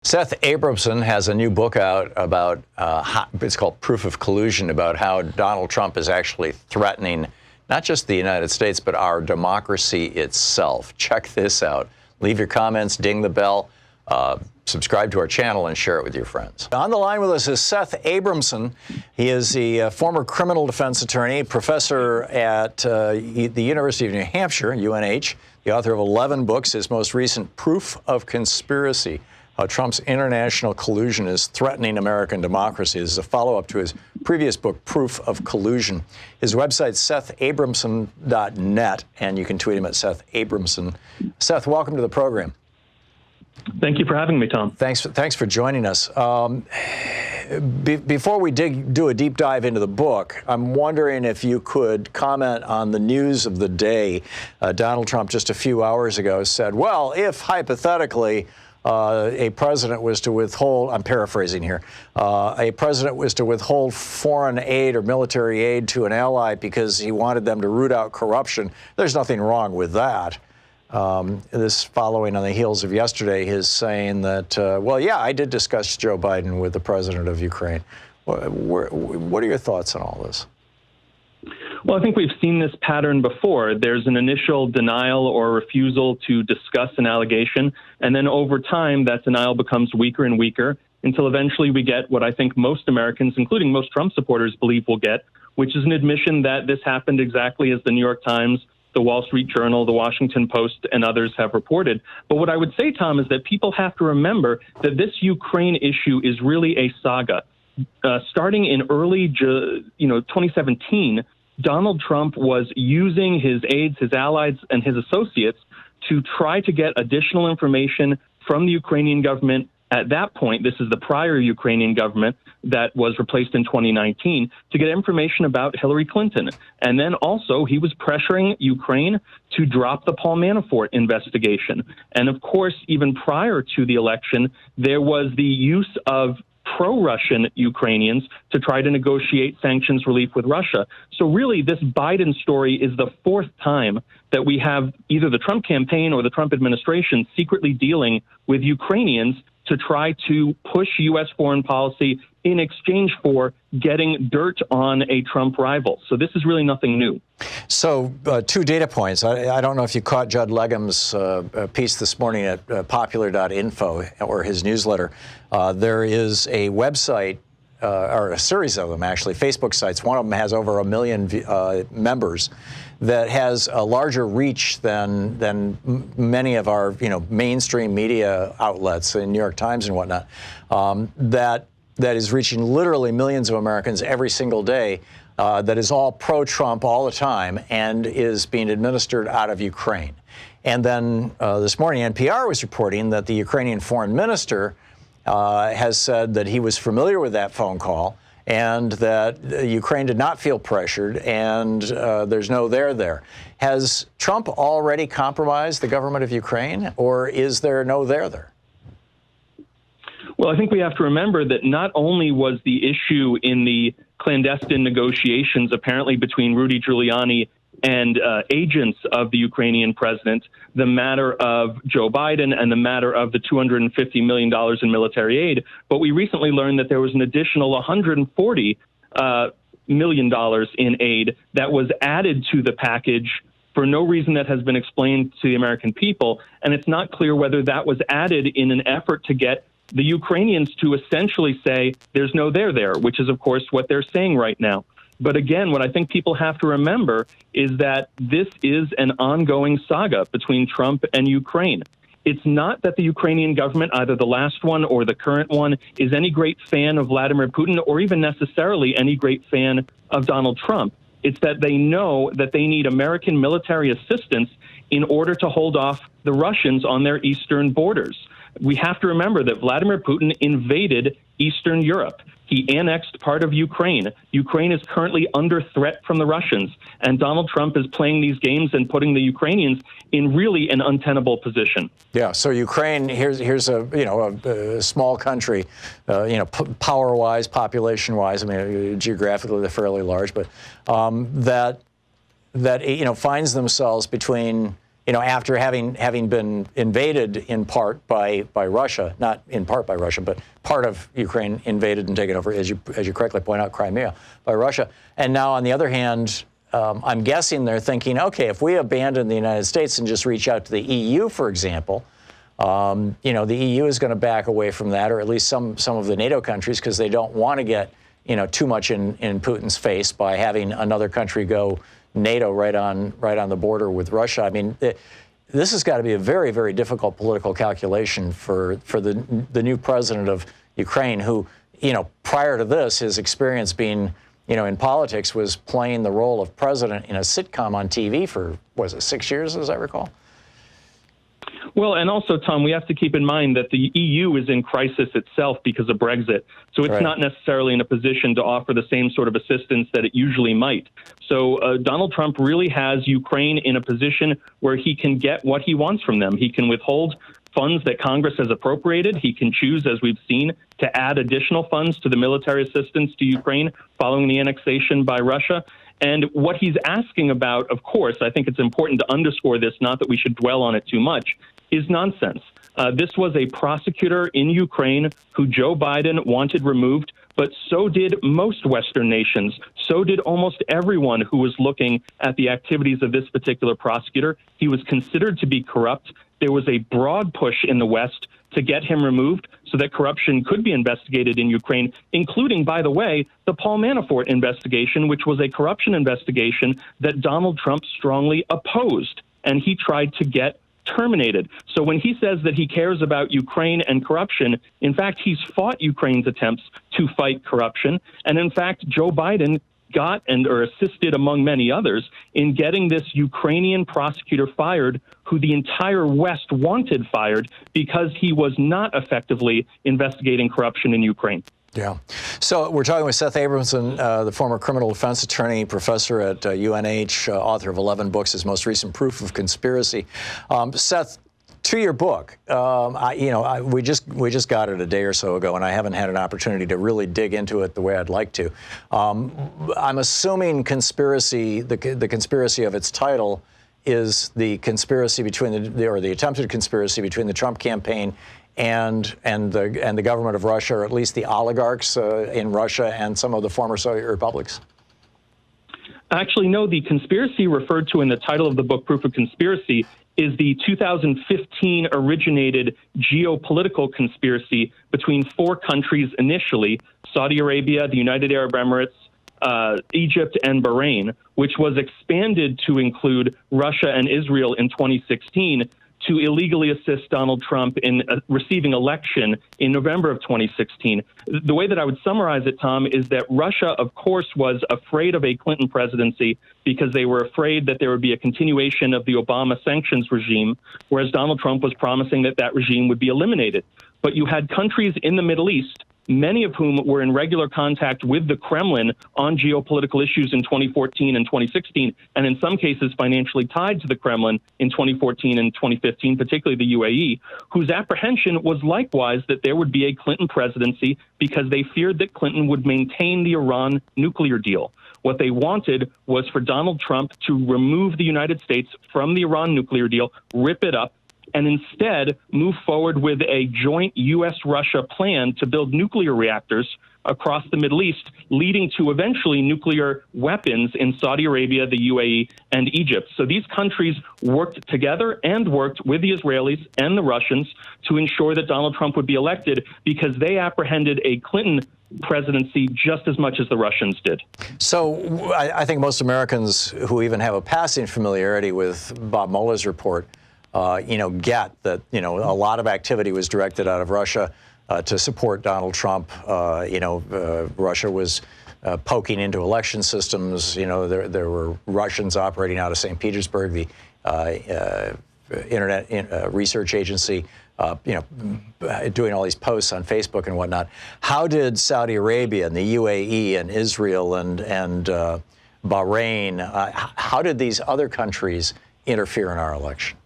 Seth Abramson has a new book out about, it's called Proof of Collusion, about how Donald Trump is actually threatening not just the United States, but our democracy itself. Check this out. Leave your comments, ding the bell, subscribe to our channel, and share it with your friends. On the line with us is Seth Abramson. He is the former criminal defense attorney, professor at the University of New Hampshire, UNH, the author of 11 books. His most recent, Proof of Conspiracy: How Trump's International Collusion is Threatening American Democracy. This is a follow-up to his previous book, Proof of Collusion. His website's SethAbramson.net, and you can tweet him at Seth Abramson. Seth, welcome to the program. Thank you for having me, Tom. Thanks for joining us. Before we do a deep dive into the book, I'm wondering if you could comment on the news of the day. Donald Trump just a few hours ago said, well, if hypothetically a president was to withhold, I'm paraphrasing here, a president was to withhold foreign aid or military aid to an ally because he wanted them to root out corruption, there's nothing wrong with that. This following on the heels of yesterday, his saying that, well, yeah, I did discuss Joe Biden with the president of Ukraine. What are your thoughts on all this? Well, I think we've seen this pattern before. There's an initial denial or refusal to discuss an allegation, and then over time, that denial becomes weaker and weaker until eventually we get what I think most Americans, including most Trump supporters, believe we'll get, which is an admission that this happened exactly as the New York Times, the Wall Street Journal, the Washington Post, and others have reported. But what I would say, Tom, is that people have to remember that this Ukraine issue is really a saga. Starting in early 2017, Donald Trump was using his aides, his allies, and his associates to try to get additional information from the Ukrainian government. At that point, this is the prior Ukrainian government that was replaced in 2019, to get information about Hillary Clinton. And then also he was pressuring Ukraine to drop the Paul Manafort investigation. And of course, even prior to the election, there was the use of pro-Russian Ukrainians to try to negotiate sanctions relief with Russia. So really, this Biden story is the fourth time that we have either the Trump campaign or the Trump administration secretly dealing with Ukrainians to try to push U.S. foreign policy in exchange for getting dirt on a Trump rival. So this is really nothing new. So two data points. I don't know if you caught Judd Legum's piece this morning at popular.info or his newsletter. There is a website, or a series of them actually, Facebook sites. One of them has over 1 million members, that has a larger reach than many of our mainstream media outlets, in New York Times and whatnot, that is reaching literally millions of Americans every single day, that is all pro-Trump all the time and is being administered out of Ukraine. And then this morning, NPR was reporting that the Ukrainian foreign minister has said that he was familiar with that phone call and that Ukraine did not feel pressured, and there's no there. Has Trump already compromised the government of Ukraine, or is there no there? Well, I think we have to remember that not only was the issue in the clandestine negotiations apparently between Rudy Giuliani and agents of the Ukrainian president, the matter of Joe Biden and the matter of the $250 million in military aid. But we recently learned that there was an additional $140 million in aid that was added to the package for no reason that has been explained to the American people. And it's not clear whether that was added in an effort to get the Ukrainians to essentially say there's no there, which is, of course, what they're saying right now. But again, what I think people have to remember is that this is an ongoing saga between Trump and Ukraine. It's not that the Ukrainian government, either the last one or the current one, is any great fan of Vladimir Putin or even necessarily any great fan of Donald Trump. It's that they know that they need American military assistance in order to hold off the Russians on their eastern borders. We have to remember that Vladimir Putin invaded Eastern Europe. He annexed part of Ukraine. Ukraine is currently under threat from the Russians, and Donald Trump is playing these games and putting the Ukrainians in really an untenable position. Yeah. So Ukraine, here's a small country, power-wise, population-wise. I mean, geographically they're fairly large, but that finds themselves between after having been invaded in part by Russia, not in part by Russia, but part of Ukraine invaded and taken over, as you correctly point out, Crimea, by Russia. And now, on the other hand, I'm guessing they're thinking, okay, if we abandon the United States and just reach out to the EU, for example, the EU is going to back away from that, or at least some of the NATO countries, because they don't want to get too much in Putin's face by having another country go NATO right on the border with Russia. I mean, this has got to be a very, very difficult political calculation for the new president of Ukraine, who, prior to this, his experience being, in politics was playing the role of president in a sitcom on TV for, was it 6 years, as I recall? Well, and also, Tom, we have to keep in mind that the EU is in crisis itself because of Brexit. So it's not necessarily in a position to offer the same sort of assistance that it usually might. So Donald Trump really has Ukraine in a position where he can get what he wants from them. He can withhold funds that Congress has appropriated. He can choose, as we've seen, to add additional funds to the military assistance to Ukraine following the annexation by Russia. And what he's asking about, of course, I think it's important to underscore this, not that we should dwell on it too much, is nonsense. This was a prosecutor in Ukraine who Joe Biden wanted removed, but so did most Western nations. So did almost everyone who was looking at the activities of this particular prosecutor. He was considered to be corrupt. There was a broad push in the West to get him removed so that corruption could be investigated in Ukraine, including, by the way, the Paul Manafort investigation, which was a corruption investigation that Donald Trump strongly opposed, and he tried to get terminated. So when he says that he cares about Ukraine and corruption, in fact, he's fought Ukraine's attempts to fight corruption. And in fact, Joe Biden got or assisted, among many others, in getting this Ukrainian prosecutor fired, who the entire West wanted fired because he was not effectively investigating corruption in Ukraine. Yeah. So we're talking with Seth Abramson, the former criminal defense attorney, professor at UNH, author of 11 books, his most recent Proof of Conspiracy. Seth, to your book, we just got it a day or so ago, and I haven't had an opportunity to really dig into it the way I'd like to. I'm assuming conspiracy, the conspiracy of its title, is the conspiracy between the attempted conspiracy between the Trump campaign and the government of Russia, or at least the oligarchs in Russia and some of the former Soviet republics? Actually, no. The conspiracy referred to in the title of the book, Proof of Conspiracy, is the 2015 originated geopolitical conspiracy between four countries initially: Saudi Arabia, the United Arab Emirates, Egypt, and Bahrain, which was expanded to include Russia and Israel in 2016 to illegally assist Donald Trump in receiving election in November of 2016. The way that I would summarize it, Tom, is that Russia, of course, was afraid of a Clinton presidency because they were afraid that there would be a continuation of the Obama sanctions regime, whereas Donald Trump was promising that that regime would be eliminated. But you had countries in the Middle East, many of whom were in regular contact with the Kremlin on geopolitical issues in 2014 and 2016, and in some cases financially tied to the Kremlin in 2014 and 2015, particularly the UAE, whose apprehension was likewise that there would be a Clinton presidency because they feared that Clinton would maintain the Iran nuclear deal. What they wanted was for Donald Trump to remove the United States from the Iran nuclear deal, rip it up, and instead move forward with a joint U.S.-Russia plan to build nuclear reactors across the Middle East, leading to eventually nuclear weapons in Saudi Arabia, the UAE, and Egypt. So these countries worked together and worked with the Israelis and the Russians to ensure that Donald Trump would be elected because they apprehended a Clinton presidency just as much as the Russians did. So I think most Americans who even have a passing familiarity with Bob Mueller's report get that, a lot of activity was directed out of Russia to support Donald Trump. Russia was poking into election systems. There were Russians operating out of St. Petersburg, the Internet Research Agency, doing all these posts on Facebook and whatnot. How did Saudi Arabia and the UAE and Israel and Bahrain, how did these other countries interfere in our election?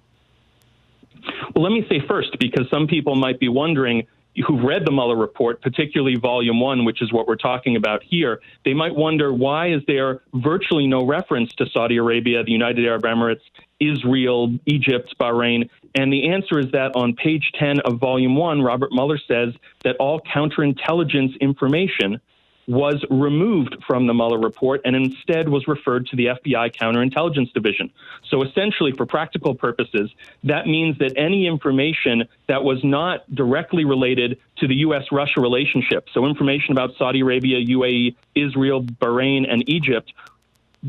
Well, let me say first, because some people might be wondering, who've read the Mueller report, particularly Volume 1, which is what we're talking about here, they might wonder, why is there virtually no reference to Saudi Arabia, the United Arab Emirates, Israel, Egypt, Bahrain? And the answer is that on page 10 of Volume 1, Robert Mueller says that all counterintelligence information was removed from the Mueller report and instead was referred to the FBI Counterintelligence Division. So essentially, for practical purposes, that means that any information that was not directly related to the U.S.-Russia relationship, so information about Saudi Arabia, UAE, Israel, Bahrain, and Egypt,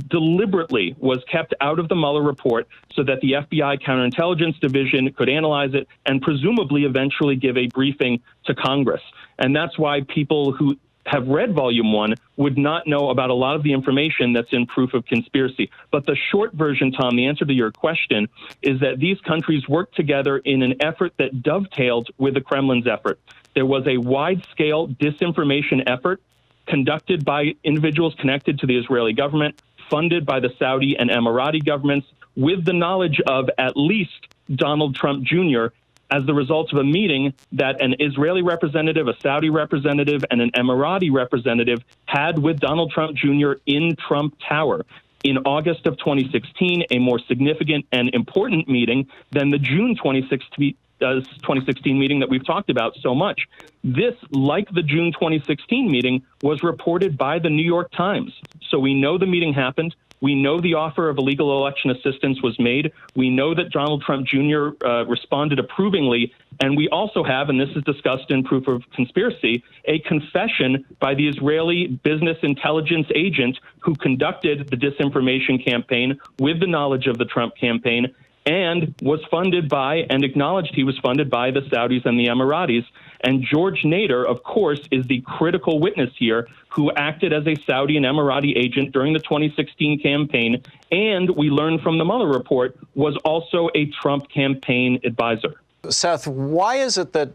deliberately was kept out of the Mueller report so that the FBI Counterintelligence Division could analyze it and presumably eventually give a briefing to Congress. And that's why people who have read Volume 1 would not know about a lot of the information that's in proof of conspiracy. But the short version, Tom, the answer to your question is that these countries worked together in an effort that dovetailed with the Kremlin's effort. There was a wide-scale disinformation effort conducted by individuals connected to the Israeli government, funded by the Saudi and Emirati governments, with the knowledge of at least Donald Trump Jr., as the result of a meeting that an Israeli representative, a Saudi representative, and an Emirati representative had with Donald Trump Jr. in Trump Tower in August of 2016, a more significant and important meeting than the June 2016 meeting that we've talked about so much. This, like the June 2016 meeting, was reported by the New York Times. So we know the meeting happened. We know the offer of illegal election assistance was made. We know that Donald Trump Jr. Responded approvingly. And we also have, and this is discussed in proof of conspiracy, a confession by the Israeli business intelligence agent who conducted the disinformation campaign with the knowledge of the Trump campaign and was funded by and acknowledged he was funded by the Saudis and the Emiratis. And George Nader, of course, is the critical witness here who acted as a Saudi and Emirati agent during the 2016 campaign. And we learned from the Mueller report was also a Trump campaign advisor. Seth, why is it that,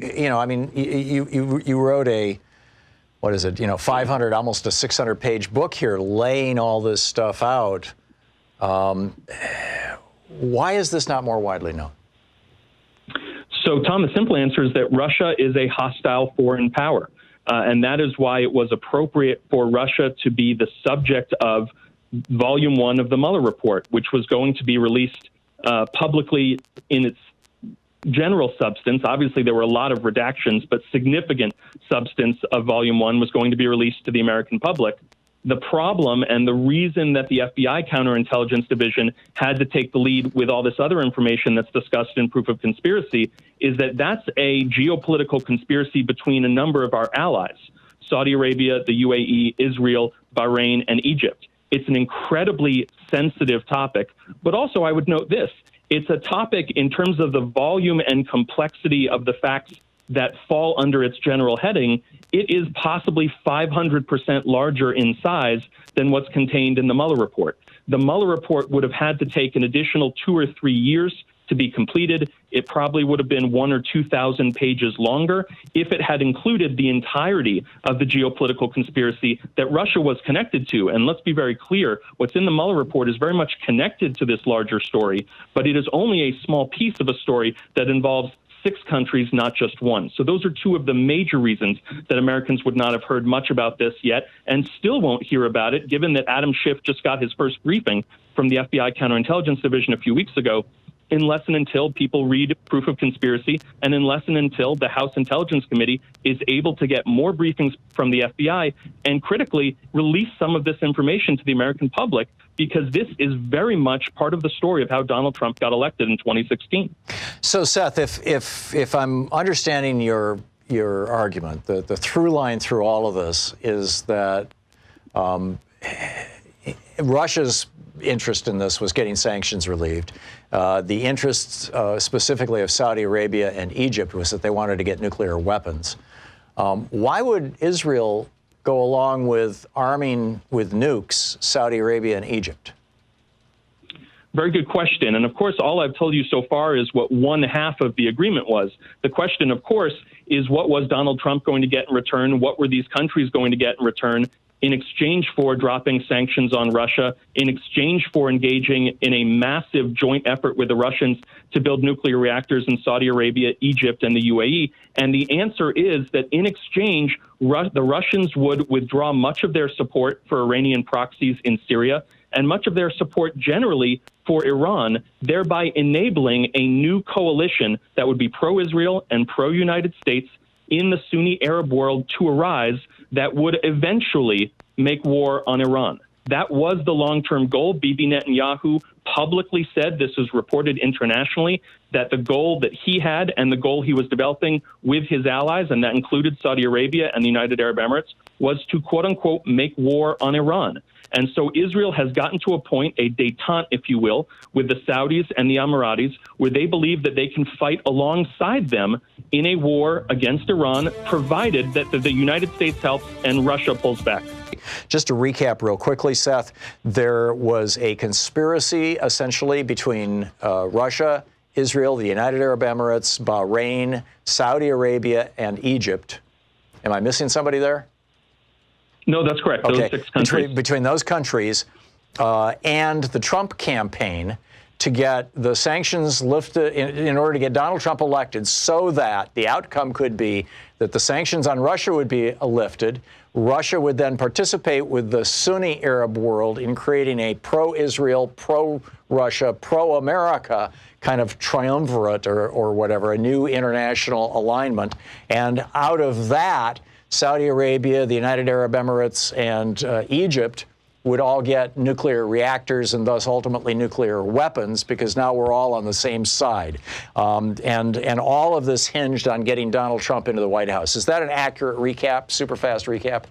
I mean, you wrote a, 500, almost a 600-page book here laying all this stuff out. Why is this not more widely known? So, Tom, the simple answer is that Russia is a hostile foreign power. And that is why it was appropriate for Russia to be the subject of Volume 1 of the Mueller report, which was going to be released publicly in its general substance. Obviously, there were a lot of redactions, but significant substance of Volume 1 was going to be released to the American public. The problem and the reason that the FBI Counterintelligence Division had to take the lead with all this other information that's discussed in proof of conspiracy is that that's a geopolitical conspiracy between a number of our allies, Saudi Arabia, the UAE, Israel, Bahrain, and Egypt. It's an incredibly sensitive topic, but also I would note this. It's a topic in terms of the volume and complexity of the facts that fall under its general heading. It is possibly 500% larger in size than what's contained in the Mueller report. The Mueller report would have had to take an additional 2 or 3 years to be completed. It probably would have been 1,000 or 2,000 pages longer if it had included the entirety of the geopolitical conspiracy that Russia was connected to. And let's be very clear, what's in the Mueller report is very much connected to this larger story, but it is only a small piece of a story that involves 6 countries, not just one. So those are 2 of the major reasons that Americans would not have heard much about this yet and still won't hear about it, given that Adam Schiff just got his first briefing from the FBI Counterintelligence Division a few weeks ago, unless and until people read proof of conspiracy and unless and until the House Intelligence Committee is able to get more briefings from the FBI and critically release some of this information to the American public, because this is very much part of the story of how Donald Trump got elected in 2016. So, Seth, if I'm understanding your argument, the through line through all of this is that Russia's interest in this was getting sanctions relieved. The interests specifically of Saudi Arabia and Egypt was that they wanted to get nuclear weapons. Why would Israel go along with arming with nukes Saudi Arabia and Egypt? Very good question. And of course, all I've told you so far is what one half of the agreement was. The question, of course, is what was Donald Trump going to get in return? What were these countries going to get in return? in exchange for dropping sanctions on Russia, in exchange for engaging in a massive joint effort with the Russians to build nuclear reactors in Saudi Arabia, Egypt, and the UAE. And the answer is that in exchange, the Russians would withdraw much of their support for Iranian proxies in Syria and much of their support generally for Iran, thereby enabling a new coalition that would be pro-Israel and pro-United States in the Sunni Arab world to arise that would eventually make war on Iran. That was the long-term goal. Bibi Netanyahu publicly said, this was reported internationally, that the goal that he had and the goal he was developing with his allies, and that included Saudi Arabia and the United Arab Emirates, was to, quote-unquote, make war on Iran. And so Israel has gotten to a point, a détente, if you will, with the Saudis and the Emiratis, where they believe that they can fight alongside them in a war against Iran, provided that the United States helps and Russia pulls back. Just to recap real quickly, Seth, there was a conspiracy essentially between Russia, Israel, the United Arab Emirates, Bahrain, Saudi Arabia, and Egypt. Am I missing somebody there? No, that's correct. Those Okay. 6 countries. Between those countries and the Trump campaign to get the sanctions lifted in order to get Donald Trump elected, so that the outcome could be that the sanctions on Russia would be lifted. Russia would then participate with the Sunni Arab world in creating a pro-Israel, pro-Russia, pro-America kind of triumvirate or whatever, a new international alignment. And out of that, Saudi Arabia, the United Arab Emirates, and Egypt would all get nuclear reactors and thus ultimately nuclear weapons, because now we're all on the same side. And all of this hinged on getting Donald Trump into the White House. Is that an accurate recap, super fast recap?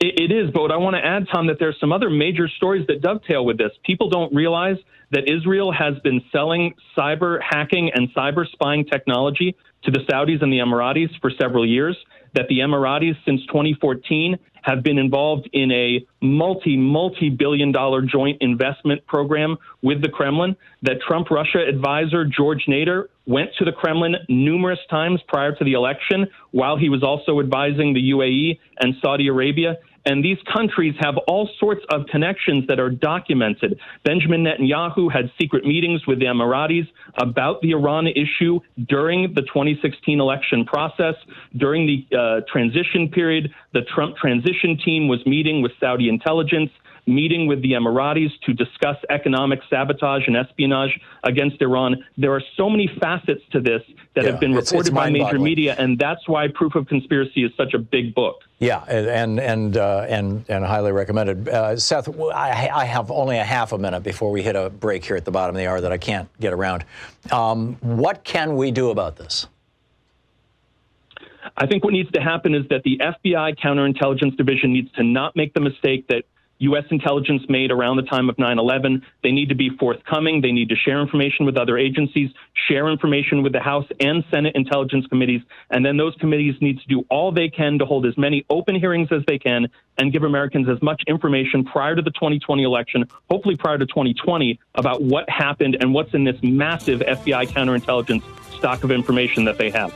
It is, but I want to add, Tom, that there's some other major stories that dovetail with this. People don't realize that Israel has been selling cyber hacking and cyber spying technology to the Saudis and the Emiratis for several years, that the Emiratis since 2014 have been involved in a multi-billion-dollar joint investment program with the Kremlin, that Trump-Russia advisor George Nader went to the Kremlin numerous times prior to the election, while he was also advising the UAE and Saudi Arabia. And these countries have all sorts of connections that are documented. Benjamin Netanyahu had secret meetings with the Emiratis about the Iran issue during the 2016 election process. During the transition period, the Trump transition team was meeting with Saudi intelligence, meeting with the Emiratis to discuss economic sabotage and espionage against Iran. There are so many facets to this that have been reported by major media, and that's why Proof of Conspiracy is such a big book. Yeah, and highly recommended. Seth, I have only a half a minute before we hit a break here at the bottom of the hour that I can't get around. What can we do about this? I think what needs to happen is that the FBI counterintelligence division needs to not make the mistake that U.S. intelligence made around the time of 9/11. They need to be forthcoming. They need to share information with other agencies, share information with the House and Senate intelligence committees, and then those committees need to do all they can to hold as many open hearings as they can and give Americans as much information prior to the 2020 election, hopefully prior to 2020, about what happened and what's in this massive FBI counterintelligence stock of information that they have.